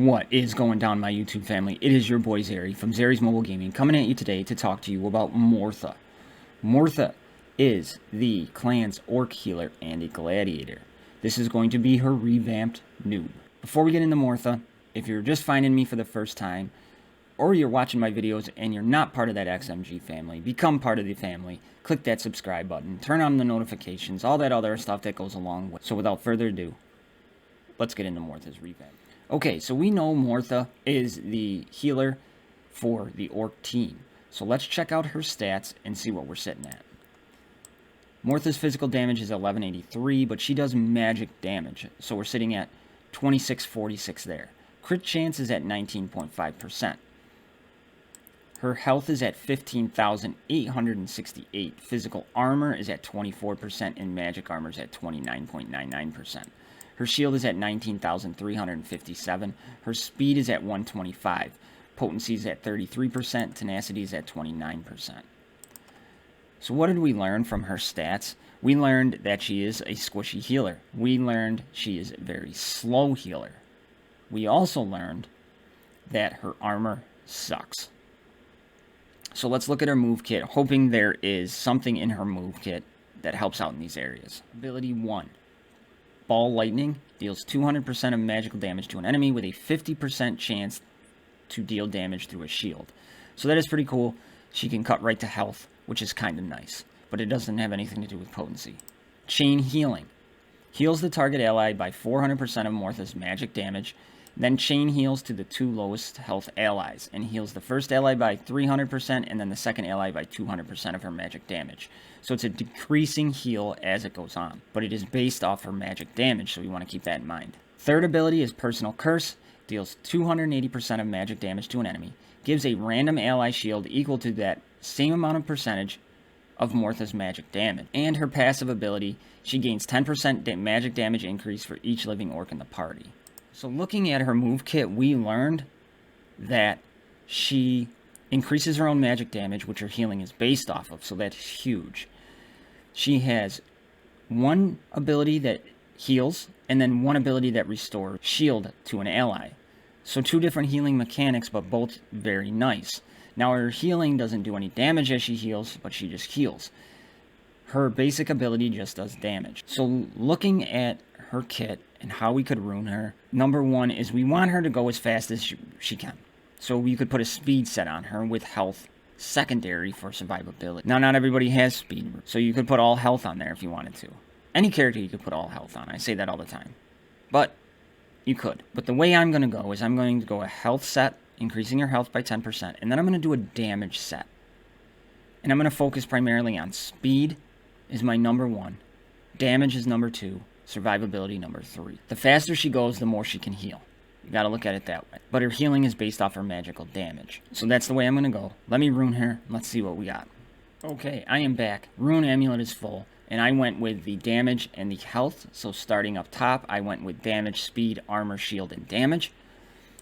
What is going down, my YouTube family? It is your boy Zary from Zary's Mobile Gaming coming at you today to talk to you about Mortha. Mortha is the clan's orc healer and a gladiator. This is going to be her revamped noob. Before we get into Mortha, if you're just finding me for the first time, or you're watching my videos and you're not part of that XMG family, become part of the family. Click that subscribe button, turn on the notifications, all that other stuff that goes along with it. So without further ado, let's get into Mortha's revamp. Okay, so we know Mortha is the healer for the orc team. So let's check out her stats and see what we're sitting at. Mortha's physical damage is 1183, but she does magic damage. So we're sitting at 2646 there. Crit chance is at 19.5%. Her health is at 15,868. Physical armor is at 24%, and magic armor is at 29.99%. Her shield is at 19,357. Her speed is at 125. Potency is at 33%. Tenacity is at 29%. So what did we learn from her stats? We learned that she is a squishy healer. We learned she is a very slow healer. We also learned that her armor sucks. So let's look at her move kit, hoping there is something in her move kit that helps out in these areas. Ability 1. Ball Lightning deals 200% of magical damage to an enemy with a 50% chance to deal damage through a shield. So that is pretty cool. She can cut right to health, which is kind of nice, but it doesn't have anything to do with potency. Chain Healing heals the target ally by 400% of Mortha's magic damage, then chain heals to the two lowest health allies, and heals the first ally by 300% and then the second ally by 200% of her magic damage. So it's a decreasing heal as it goes on, but it is based off her magic damage, so we want to keep that in mind. Third ability is Personal Curse, deals 280% of magic damage to an enemy, gives a random ally shield equal to that same amount of percentage of Mortha's magic damage. And her passive ability, she gains 10% magic damage increase for each living orc in the party. So looking at her move kit, we learned that she increases her own magic damage, which her healing is based off of, so that's huge. She has one ability that heals, and then one ability that restores shield to an ally. So two different healing mechanics, but both very nice. Now her healing doesn't do any damage as she heals, but she just heals. Her basic ability just does damage. So looking at her kit and how we could rune her, number one is we want her to go as fast as she can. So we could put a speed set on her with health secondary for survivability. Now, not everybody has speed, so you could put all health on there if you wanted to. Any character you could put all health on. I say that all the time. But you could. But the way I'm going to go is I'm going to go a health set, increasing your health by 10%, and then I'm going to do a damage set. And I'm going to focus primarily on speed is my number one, damage is number two, survivability number 3. The faster she goes, the more she can heal. You gotta look at it that way. But her healing is based off her magical damage. So that's the way I'm gonna go. Let me rune her. Let's see what we got. Okay, I am back. Rune Amulet is full. And I went with the damage and the health. So starting up top, I went with damage, speed, armor, shield, and damage.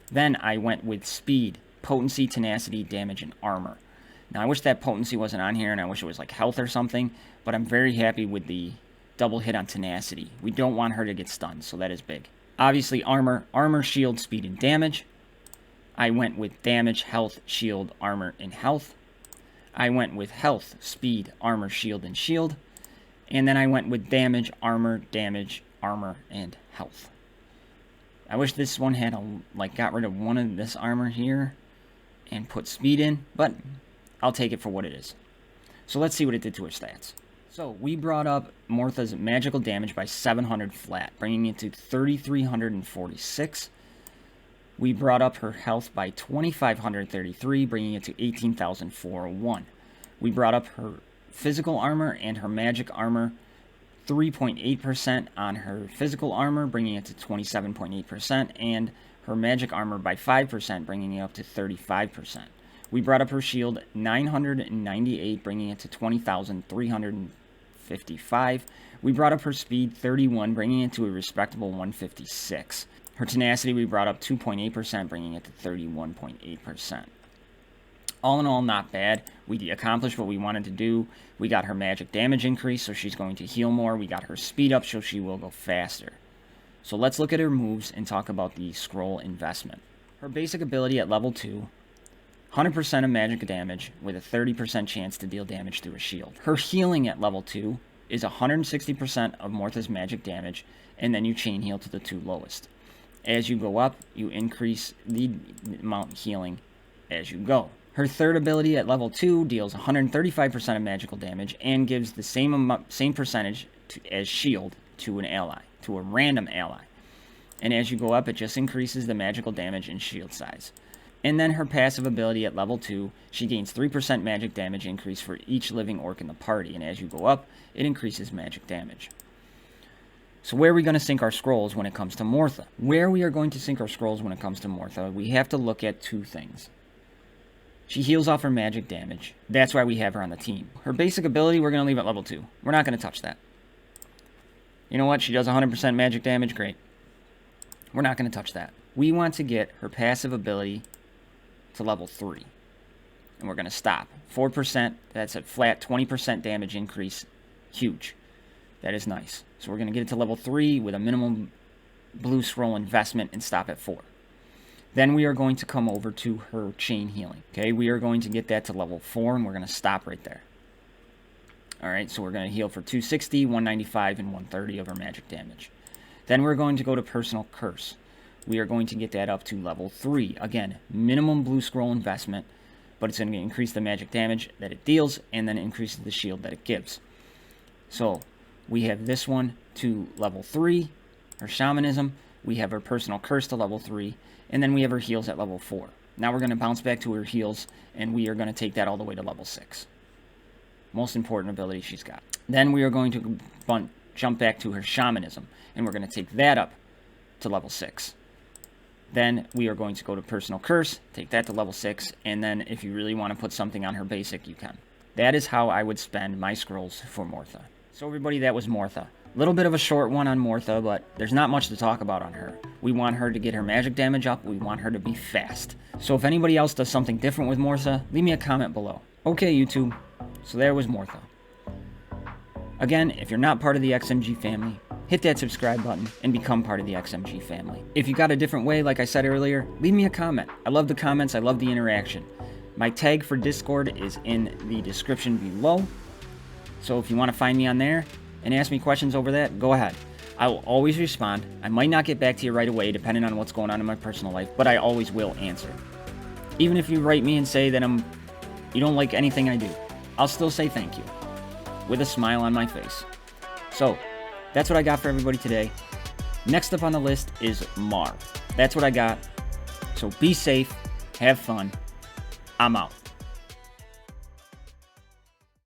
Then I went with speed, potency, tenacity, damage, and armor. Now I wish that potency wasn't on here and I wish it was like health or something. But I'm very happy with the double hit on tenacity. We don't want her to get stunned, so that is big. Obviously, armor, shield, speed, and damage. I went with damage, health, shield, armor, and health. I went with health, speed, armor, shield, and shield. And then I went with damage, armor, and health. I wish this one had got rid of one of this armor here and put speed in, but I'll take it for what it is. So let's see what it did to her stats. So, we brought up Mortha's magical damage by 700 flat, bringing it to 3,346. We brought up her health by 2,533, bringing it to 18,401. We brought up her physical armor and her magic armor 3.8% on her physical armor, bringing it to 27.8%, and her magic armor by 5%, bringing it up to 35%. We brought up her shield 998, bringing it to 20,355. We brought up her speed 31, bringing it to a respectable 156. Her tenacity we brought up 2.8%, bringing it to 31.8%. All in all, not bad. We accomplished what we wanted to do. We got her magic damage increase, so she's going to heal more. We got her speed up, so she will go faster. So let's look at her moves and talk about the scroll investment. Her basic ability at level 2, 100% of magic damage with a 30% chance to deal damage through a shield. Her healing at level 2 is 160% of Mortha's magic damage, and then you chain heal to the 2 lowest. As you go up, you increase the amount of healing as you go. Her third ability at level 2 deals 135% of magical damage and gives the same percentage as shield to an ally, to a random ally. And as you go up, it just increases the magical damage and shield size. And then her passive ability at level 2, she gains 3% magic damage increase for each living orc in the party, and as you go up, it increases magic damage. So where are we going to sink our scrolls when it comes to Mortha? Where we are going to sink our scrolls when it comes to Mortha, we have to look at 2 things. She heals off her magic damage. That's why we have her on the team. Her basic ability, we're going to leave at level 2. We're not going to touch that. You know what? She does 100% magic damage. Great. We're not going to touch that. We want to get her passive ability to level 3. And we're going to stop. 4%, that's a flat 20% damage increase. Huge. That is nice. So we're going to get it to level 3 with a minimum blue scroll investment and stop at 4. Then we are going to come over to her chain healing. Okay, we are going to get that to level 4 and we're going to stop right there. Alright, so we're going to heal for 260, 195, and 130 of her magic damage. Then we're going to go to personal curse. We are going to get that up to level 3. Again, minimum blue scroll investment, but it's going to increase the magic damage that it deals and then increases the shield that it gives. So we have this one to level 3, her Shamanism. We have her personal curse to level 3, and then we have her heals at level 4. Now we're going to bounce back to her heals, and we are going to take that all the way to level 6. Most important ability she's got. Then we are going to jump back to her Shamanism, and we're going to take that up to level 6. Then we are going to go to personal curse, take that to level 6, and then if you really want to put something on her basic, you can. That is how I would spend my scrolls for Mortha. So everybody, that was Mortha. A little bit of a short one on Mortha, but there's not much to talk about on her. We want her to get her magic damage up. We want her to be fast. So if anybody else does something different with Mortha, leave me a comment below. Okay, YouTube. So there was Mortha. Again, if you're not part of the XMG family, hit that subscribe button and become part of the XMG family. If you got a different way, like I said earlier, leave me a comment. I love the comments. I love the interaction. My tag for Discord is in the description below. So if you want to find me on there and ask me questions over that, go ahead. I will always respond. I might not get back to you right away, depending on what's going on in my personal life, but I always will answer. Even if you write me and say that you don't like anything I do, I'll still say thank you with a smile on my face. So that's what I got for everybody today. Next up on the list is Mar. That's what I got. So be safe, have fun. I'm out.